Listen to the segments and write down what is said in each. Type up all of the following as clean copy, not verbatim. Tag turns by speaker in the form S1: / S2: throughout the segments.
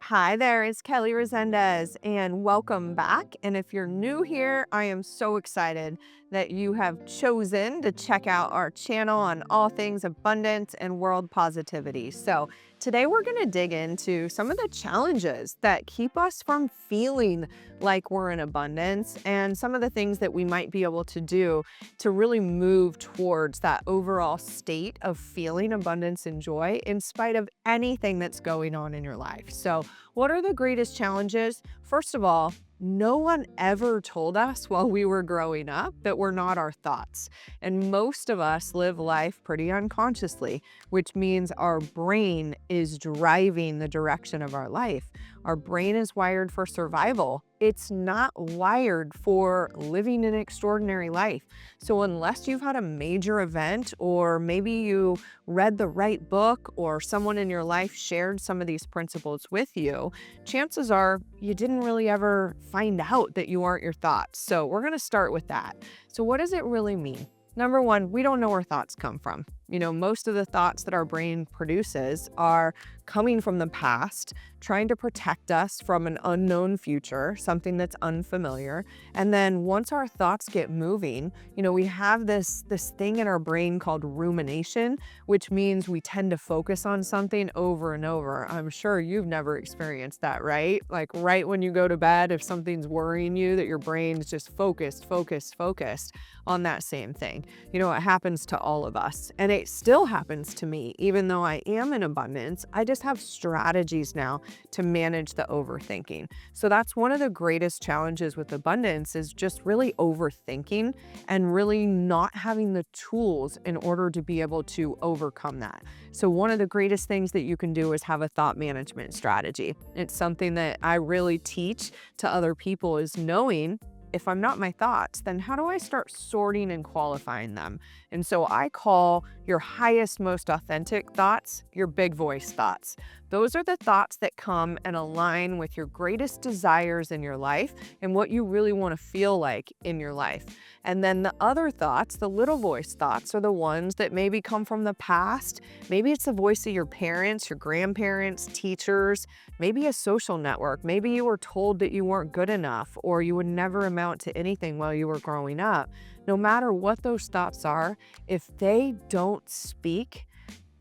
S1: Hi there, it's Kelly Resendez, and welcome back. And if you're new here, I am so excited that you have chosen to check out our channel on all things abundance and world positivity. So, today we're going to dig into some of the challenges that keep us from feeling like we're in abundance and some of the things that we might be able to do to really move towards that overall state of feeling abundance and joy in spite of anything that's going on in your life. So, what are the greatest challenges? First of all, no one ever told us while we were growing up that we're not our thoughts. And most of us live life pretty unconsciously, which means our brain is driving the direction of our life. Our brain is wired for survival. It's not wired for living an extraordinary life. So unless you've had a major event, or maybe you read the right book, or someone in your life shared some of these principles with you, chances are you didn't really ever find out that you aren't your thoughts. So we're going to start with that. So what does it really mean? Number one, we don't know where thoughts come from. Most of the thoughts that our brain produces are coming from the past, trying to protect us from an unknown future, something that's unfamiliar. And then once our thoughts get moving, we have this thing in our brain called rumination, which means we tend to focus on something over and over. I'm sure you've never experienced that, right? Like right when you go to bed, if something's worrying you, that your brain's just focused on that same thing. It happens to all of us. And it still happens to me, even though I am in abundance. I just have strategies now to manage the overthinking. So that's one of the greatest challenges with abundance, is just really overthinking and really not having the tools in order to be able to overcome that. So one of the greatest things that you can do is have a thought management strategy. It's something that I really teach to other people, is knowing, if I'm not my thoughts, then how do I start sorting and qualifying them? And so I call your highest, most authentic thoughts your big voice thoughts. Those are the thoughts that come and align with your greatest desires in your life and what you really want to feel like in your life. And then the other thoughts, the little voice thoughts, are the ones that maybe come from the past. Maybe it's the voice of your parents, your grandparents, teachers, maybe a social network. Maybe you were told that you weren't good enough, or you would never amount to anything while you were growing up. No matter what those thoughts are, if they don't speak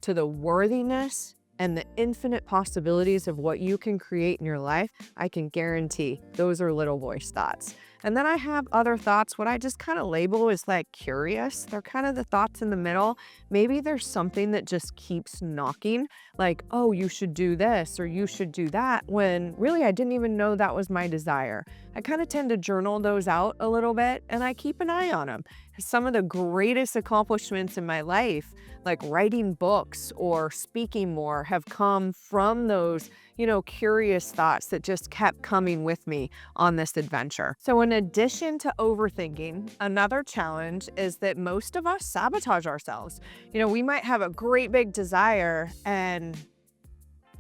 S1: to the worthiness and the infinite possibilities of what you can create in your life, I can guarantee those are little voice thoughts. And then I have other thoughts, what I just kind of label as like curious. They're kind of the thoughts in the middle. Maybe there's something that just keeps knocking, like, oh, you should do this or you should do that, when really I didn't even know that was my desire. I kind of tend to journal those out a little bit, and I keep an eye on them. Some of the greatest accomplishments in my life, like writing books or speaking more, have come from those, curious thoughts that just kept coming with me on this adventure. So in addition to overthinking, another challenge is that most of us sabotage ourselves. We might have a great big desire, and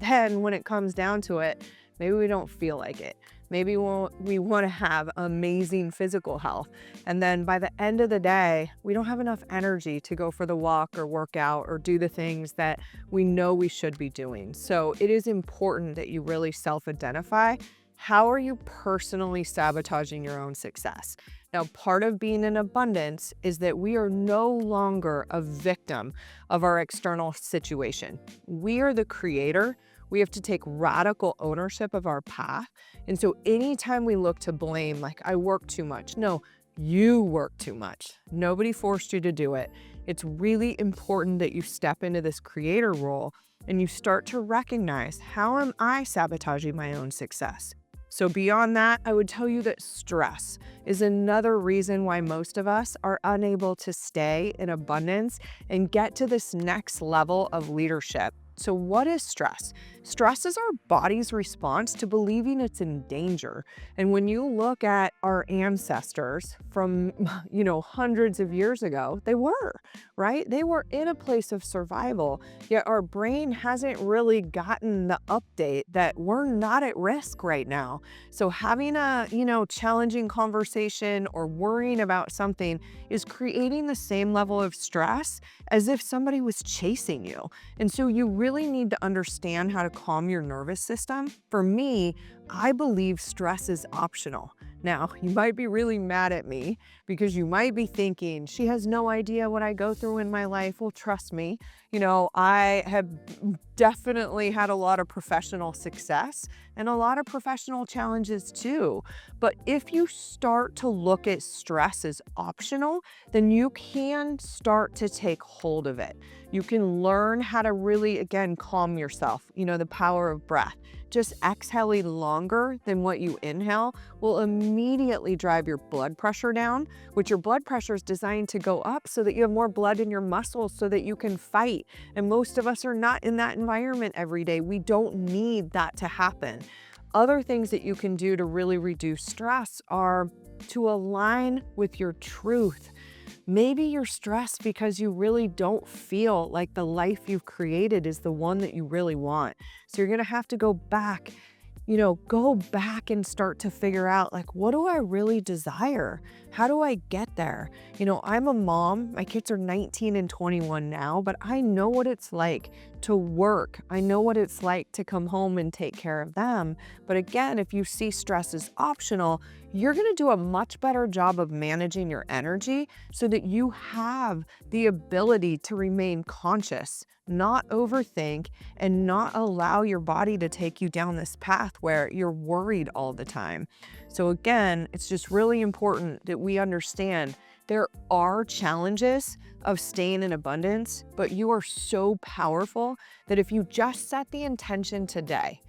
S1: then when it comes down to it, maybe we don't feel like it. Maybe we want to have amazing physical health. And then by the end of the day, we don't have enough energy to go for the walk or work out or do the things that we know we should be doing. So it is important that you really self-identify. How are you personally sabotaging your own success? Now, part of being in abundance is that we are no longer a victim of our external situation. We are the creator. We have to take radical ownership of our path. And so anytime we look to blame, like I work too much, no, you work too much. Nobody forced you to do it. It's really important that you step into this creator role and you start to recognize, how am I sabotaging my own success? So beyond that, I would tell you that stress is another reason why most of us are unable to stay in abundance and get to this next level of leadership. So what is stress? Stress is our body's response to believing it's in danger. And when you look at our ancestors from, hundreds of years ago, they were, right? They were in a place of survival, yet our brain hasn't really gotten the update that we're not at risk right now. So having a, challenging conversation or worrying about something is creating the same level of stress as if somebody was chasing you. And so you really need to understand how to calm your nervous system. For me, I believe stress is optional. Now, you might be really mad at me because you might be thinking, she has no idea what I go through in my life. Well, trust me, I have definitely had a lot of professional success and a lot of professional challenges too. But if you start to look at stress as optional, then you can start to take hold of it. You can learn how to really, again, calm yourself, the power of breath. Just exhaling longer than what you inhale will immediately drive your blood pressure down, which your blood pressure is designed to go up so that you have more blood in your muscles so that you can fight. And most of us are not in that environment every day. We don't need that to happen. Other things that you can do to really reduce stress are to align with your truth. Maybe you're stressed because you really don't feel like the life you've created is the one that you really want. So you're going to have to go back and start to figure out, like, what do I really desire? How do I get there? I'm a mom. My kids are 19 and 21 now, but I know what it's like to work. I know what it's like to come home and take care of them. But again, if you see stress as optional, you're going to do a much better job of managing your energy so that you have the ability to remain conscious, not overthink, and not allow your body to take you down this path where you're worried all the time. So again, it's just really important that we understand there are challenges of staying in abundance, but you are so powerful that if you just set the intention today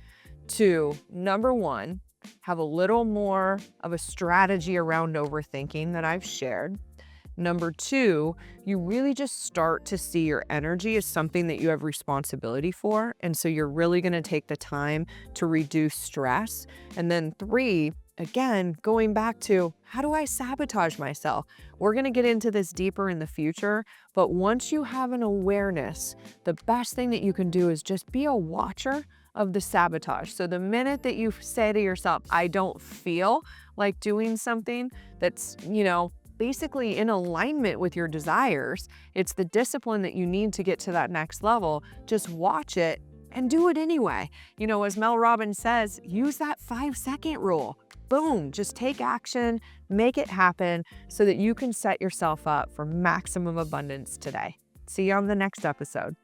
S1: to, number one, have a little more of a strategy around overthinking that I've shared. Number two, you really just start to see your energy as something that you have responsibility for. And so you're really going to take the time to reduce stress. And then three, again, going back to, how do I sabotage myself? We're going to get into this deeper in the future, but once you have an awareness, the best thing that you can do is just be a watcher of the sabotage. So the minute that you say to yourself, I don't feel like doing something that's, basically in alignment with your desires, it's the discipline that you need to get to that next level. Just watch it and do it anyway. As Mel Robbins says, use that 5-second rule. Boom, just take action, make it happen so that you can set yourself up for maximum abundance today. See you on the next episode.